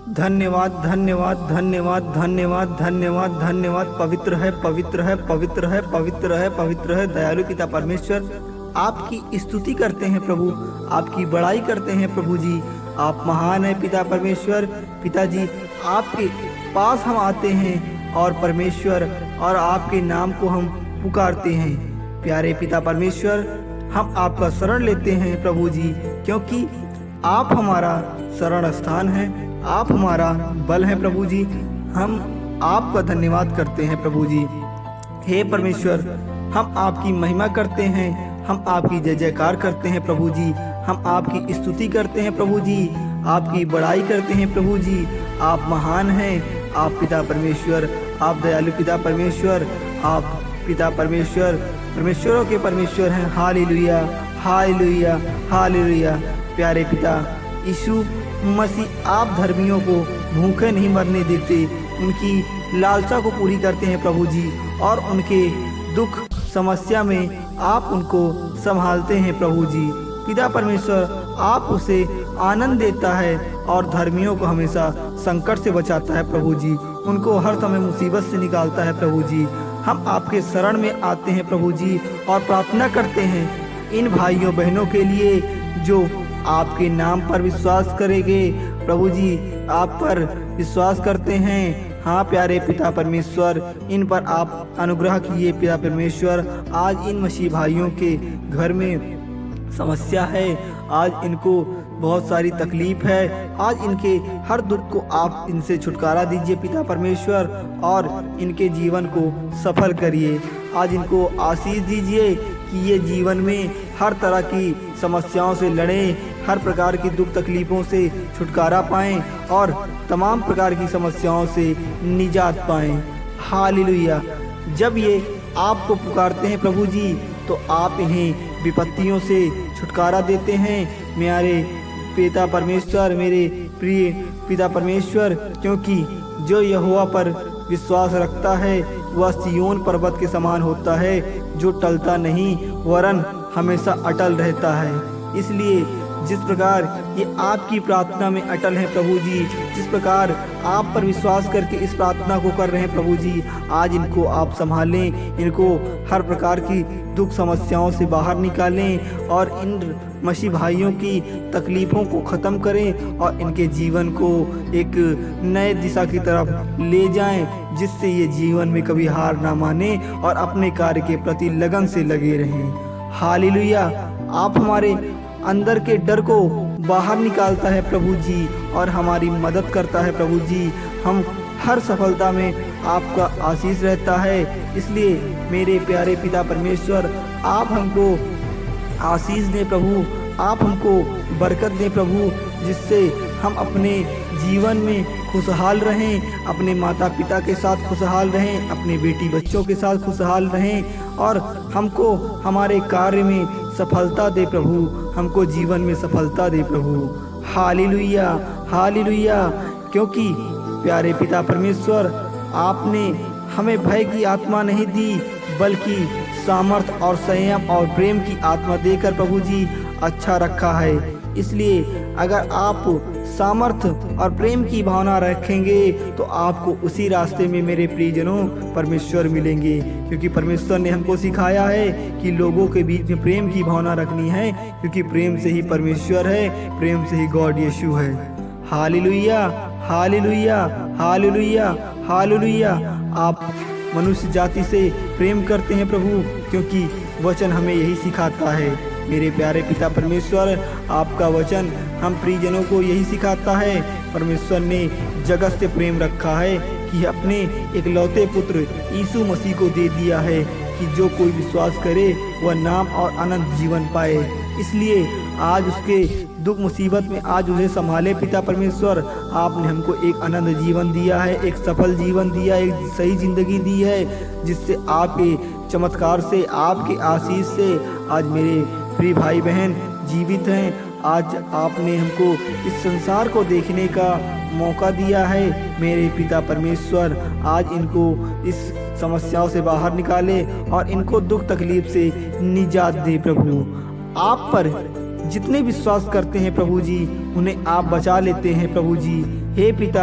धन्यवाद धन्यवाद धन्यवाद धन्यवाद धन्यवाद धन्यवाद। पवित्र है पवित्र है पवित्र है पवित्र है पवित्र है दयालु पिता परमेश्वर। आपकी स्तुति करते हैं प्रभु, आपकी बड़ाई करते हैं प्रभु जी। आप महान है पिता परमेश्वर। पिताजी, आपके पास हम आते हैं और परमेश्वर और आपके नाम को हम पुकारते हैं। प्यारे पिता परमेश्वर, हम आपका शरण लेते हैं प्रभु जी, क्योंकि आप हमारा शरण स्थान है, आप हमारा बल है प्रभु जी। हम आपका धन्यवाद करते हैं प्रभु जी। हे परमेश्वर, हम आपकी महिमा करते हैं, हम आपकी जय जयकार करते हैं प्रभु जी। हम आपकी स्तुति करते हैं प्रभु जी, आपकी बड़ाई करते हैं प्रभु जी। आप महान हैं, आप पिता परमेश्वर, आप दयालु पिता परमेश्वर, आप पिता परमेश्वर, परमेश्वरों के परमेश्वर हैं। Hallelujah hallelujah hallelujah. प्यारे पिता यीशु मसीह, आप धर्मियों को भूखे नहीं मरने देते, उनकी लालसा को पूरी करते हैं प्रभु जी, और उनके दुख समस्या में आप उनको संभालते हैं प्रभु जी। पिता परमेश्वर, आप उसे आनंद देता है और धर्मियों को हमेशा संकट से बचाता है प्रभु जी, उनको हर समय मुसीबत से निकालता है प्रभु जी। हम आपके शरण में आते हैं प्रभु जी और प्रार्थना करते हैं इन भाइयों बहनों के लिए जो आपके नाम पर विश्वास करेंगे प्रभु जी, आप पर विश्वास करते हैं। हाँ प्यारे पिता परमेश्वर, इन पर आप अनुग्रह कीजिए पिता परमेश्वर। आज इन मसीह भाइयों के घर में समस्या है, आज इनको बहुत सारी तकलीफ है, आज इनके हर दुख को आप इनसे छुटकारा दीजिए पिता परमेश्वर, और इनके जीवन को सफल करिए। आज इनको आशीष दीजिए कि ये जीवन में हर तरह की समस्याओं से लड़ें, हर प्रकार की दुख तकलीफ़ों से छुटकारा पाएं और तमाम प्रकार की समस्याओं से निजात पाएं। हालेलुया। जब ये आपको पुकारते हैं प्रभु जी, तो आप इन्हें विपत्तियों से छुटकारा देते हैं मेरे पिता परमेश्वर, मेरे प्रिय पिता परमेश्वर, क्योंकि जो यहोवा पर विश्वास रखता है वह सिय्योन पर्वत के समान होता है, जो टलता नहीं वरन हमेशा अटल रहता है। इसलिए जिस प्रकार ये आपकी प्रार्थना में अटल हैं प्रभु जी, जिस प्रकार आप पर विश्वास करके इस प्रार्थना को कर रहे हैं प्रभु जी, आज इनको आप संभालें, इनको हर प्रकार की दुख समस्याओं से बाहर निकालें और इन मसीह भाइयों की तकलीफ़ों को ख़त्म करें और इनके जीवन को एक नए दिशा की तरफ ले जाएं, जिससे ये जीवन में कभी हार ना माने और अपने कार्य के प्रति लगन से लगे रहें। हालेलुया। आप हमारे अंदर के डर को बाहर निकालता है प्रभु जी और हमारी मदद करता है प्रभु जी। हम हर सफलता में आपका आशीष रहता है। इसलिए मेरे प्यारे पिता परमेश्वर, आप हमको आशीष दें प्रभु, आप हमको बरकत दें प्रभु, जिससे हम अपने जीवन में खुशहाल रहें, अपने माता पिता के साथ खुशहाल रहें, अपने बेटी बच्चों के साथ खुशहाल रहें, और हमको हमारे कार्य में सफलता दे प्रभु, हमको जीवन में सफलता दे प्रभु। Hallelujah hallelujah. क्योंकि प्यारे पिता परमेश्वर, आपने हमें भय की आत्मा नहीं दी, बल्कि सामर्थ और संयम और प्रेम की आत्मा देकर प्रभु जी अच्छा रखा है। इसलिए अगर आप सामर्थ और प्रेम की भावना रखेंगे तो आपको उसी रास्ते में मेरे प्रियजनों परमेश्वर मिलेंगे, क्योंकि परमेश्वर ने हमको सिखाया है कि लोगों के बीच में प्रेम की भावना रखनी है, क्योंकि प्रेम से ही परमेश्वर है, प्रेम से ही गॉड यीशु है। Hallelujah hallelujah hallelujah hallelujah. आप मनुष्य जाति से प्रेम करते हैं प्रभु, क्योंकि वचन हमें यही सिखाता है। मेरे प्यारे पिता परमेश्वर, आपका वचन हम प्रियजनों को यही सिखाता है। परमेश्वर ने जगत से प्रेम रखा है कि अपने इकलौते पुत्र यीशु मसीह को दे दिया है, कि जो कोई विश्वास करे वह नाम और अनंत जीवन पाए। इसलिए आज उसके दुख मुसीबत में आज उसे संभाले पिता परमेश्वर। आपने हमको एक अनंत जीवन दिया है, एक सफल जीवन दिया, एक सही जिंदगी दी है, जिससे आपके चमत्कार से, आपके आशीष से आज मेरे प्रिय भाई बहन जीवित हैं। आज आपने हमको इस संसार को देखने का मौका दिया है मेरे पिता परमेश्वर। आज इनको इस समस्याओं से बाहर निकाले और इनको दुख तकलीफ से निजात दे प्रभु। आप पर जितने विश्वास करते हैं प्रभु जी, उन्हें आप बचा लेते हैं प्रभु जी। हे पिता,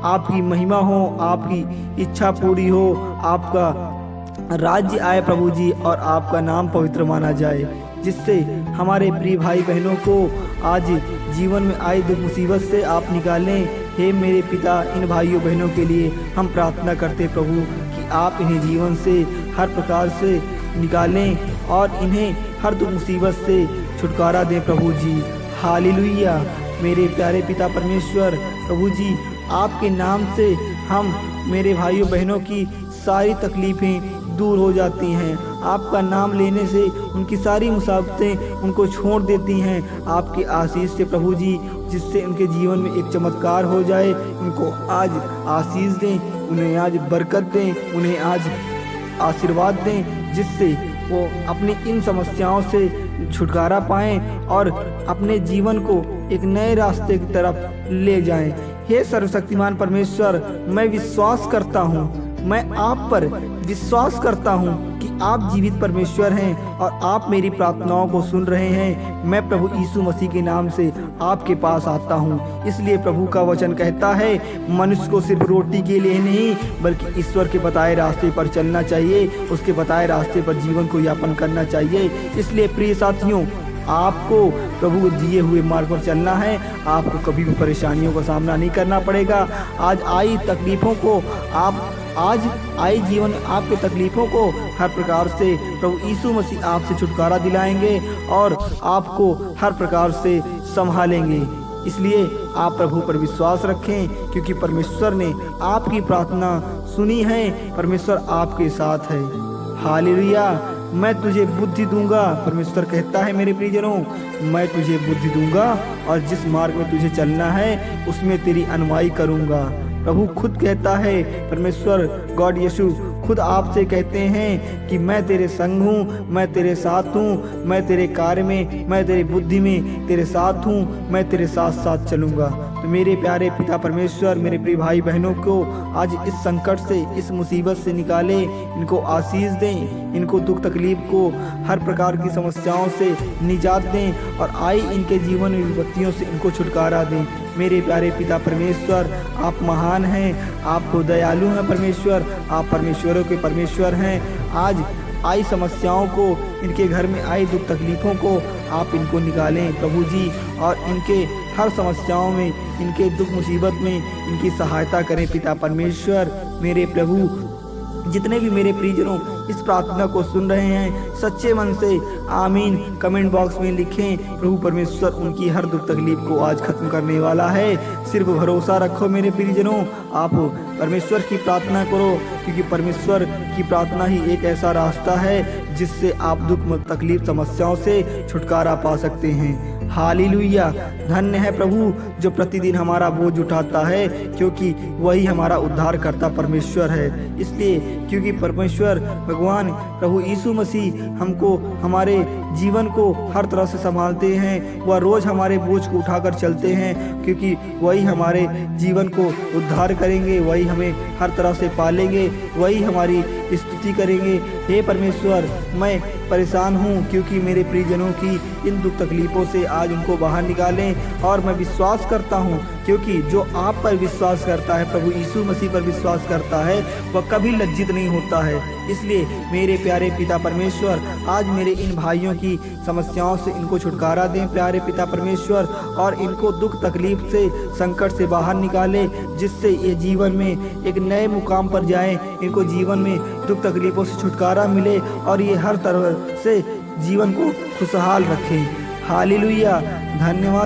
आपकी महिमा हो, आपकी इच्छा पूरी हो, आपका राज्य आए प्रभु जी, और आपका नाम पवित्र माना जाए, जिससे हमारे प्रिय भाई बहनों को आज जीवन में आई दुख मुसीबत से आप निकालें। हे मेरे पिता, इन भाइयों बहनों के लिए हम प्रार्थना करते प्रभु कि आप इन्हें जीवन से हर प्रकार से निकालें और इन्हें हर दुख मुसीबत से छुटकारा दें प्रभु जी। हालेलुया। मेरे प्यारे पिता परमेश्वर, प्रभु जी, आपके नाम से हम मेरे भाइयों बहनों की सारी तकलीफ़ें दूर हो जाती हैं। आपका नाम लेने से उनकी सारी मुसीबतें उनको छोड़ देती हैं आपकी आशीष से प्रभु जी, जिससे उनके जीवन में एक चमत्कार हो जाए। उनको आज आशीष दें, उन्हें आज बरकत दें, उन्हें आज आशीर्वाद दें, जिससे वो अपनी इन समस्याओं से छुटकारा पाएं और अपने जीवन को एक नए रास्ते की तरफ ले जाएं। हे सर्वशक्तिमान परमेश्वर, मैं विश्वास करता हूँ, मैं आप पर विश्वास करता हूँ कि आप जीवित परमेश्वर हैं और आप मेरी प्रार्थनाओं को सुन रहे हैं। मैं प्रभु यीशु मसीह के नाम से आपके पास आता हूँ। इसलिए प्रभु का वचन कहता है, मनुष्य को सिर्फ रोटी के लिए नहीं बल्कि ईश्वर के बताए रास्ते पर चलना चाहिए, उसके बताए रास्ते पर जीवन को यापन करना चाहिए। इसलिए प्रिय साथियों, आपको प्रभु को दिए हुए मार्ग पर चलना है। आपको कभी भी परेशानियों का सामना नहीं करना पड़ेगा। आज आई तकलीफ़ों को आज आई जीवन आपके तकलीफ़ों को हर प्रकार से प्रभु यीशु मसीह आपसे छुटकारा दिलाएंगे और आपको हर प्रकार से संभालेंगे। इसलिए आप प्रभु पर विश्वास रखें, क्योंकि परमेश्वर ने आपकी प्रार्थना सुनी है। परमेश्वर आपके साथ है। हालेलुया। मैं तुझे बुद्धि दूंगा, परमेश्वर कहता है मेरे प्रियजनों, मैं तुझे बुद्धि दूंगा और जिस मार्ग में तुझे चलना है उसमें तेरी अनुयायी करूंगा। प्रभु खुद कहता है, परमेश्वर गॉड यीशु खुद आपसे कहते हैं कि मैं तेरे संग हूँ, मैं तेरे साथ हूँ, मैं तेरे कार्य में, मैं तेरी बुद्धि में तेरे साथ हूँ, मैं तेरे साथ साथ चलूँगा। तो मेरे प्यारे पिता परमेश्वर, मेरे प्रिय भाई बहनों को आज इस संकट से, इस मुसीबत से निकालें, इनको आशीष दें, इनको दुख तकलीफ को, हर प्रकार की समस्याओं से निजात दें और आई इनके जीवन में विपत्तियों से इनको छुटकारा दें। मेरे प्यारे पिता परमेश्वर, आप महान हैं, आप दयालु हैं परमेश्वर, आप परमेश्वरों के परमेश्वर हैं। आज आई समस्याओं को, इनके घर में आई दुख तकलीफ़ों को आप इनको निकालें प्रभु जी, और इनके हर समस्याओं में, इनके दुख मुसीबत में इनकी सहायता करें पिता परमेश्वर। मेरे प्रभु, जितने भी मेरे प्रियजनों इस प्रार्थना को सुन रहे हैं, सच्चे मन से आमीन कमेंट बॉक्स में लिखें। प्रभु परमेश्वर उनकी हर दुख तकलीफ को आज खत्म करने वाला है। सिर्फ भरोसा रखो मेरे प्रियजनों, आप परमेश्वर की प्रार्थना करो, क्योंकि परमेश्वर की प्रार्थना ही एक ऐसा रास्ता है जिससे आप दुख तकलीफ समस्याओं से छुटकारा पा सकते हैं। हालेलुया। धन्य है प्रभु जो प्रतिदिन हमारा बोझ उठाता है, क्योंकि वही हमारा उद्धारकर्ता परमेश्वर है। इसलिए क्योंकि परमेश्वर भगवान प्रभु यीशु मसीह हमको, हमारे जीवन को हर तरह से संभालते हैं, वह रोज़ हमारे बोझ को उठाकर चलते हैं, क्योंकि वही हमारे जीवन को उद्धार करेंगे, वही हमें हर तरह से पालेंगे, वही हमारी स्तुति करेंगे। हे परमेश्वर, मैं परेशान हूँ क्योंकि मेरे प्रियजनों की इन दुख तकलीफ़ों से आज उनको बाहर निकालें, और मैं विश्वास करता हूँ क्योंकि जो आप पर विश्वास करता है, प्रभु यीशु मसीह पर विश्वास करता है, वह कभी लज्जित नहीं होता है। इसलिए मेरे प्यारे पिता परमेश्वर, आज मेरे इन भाइयों की समस्याओं से इनको छुटकारा दें प्यारे पिता परमेश्वर, और इनको दुख तकलीफ से, संकट से बाहर निकालें, जिससे ये जीवन में एक नए मुकाम पर जाएं, इनको जीवन में दुख तकलीफ़ों से छुटकारा मिले और ये हर तरह से जीवन को खुशहाल रखें। हालेलुया। धन्यवाद।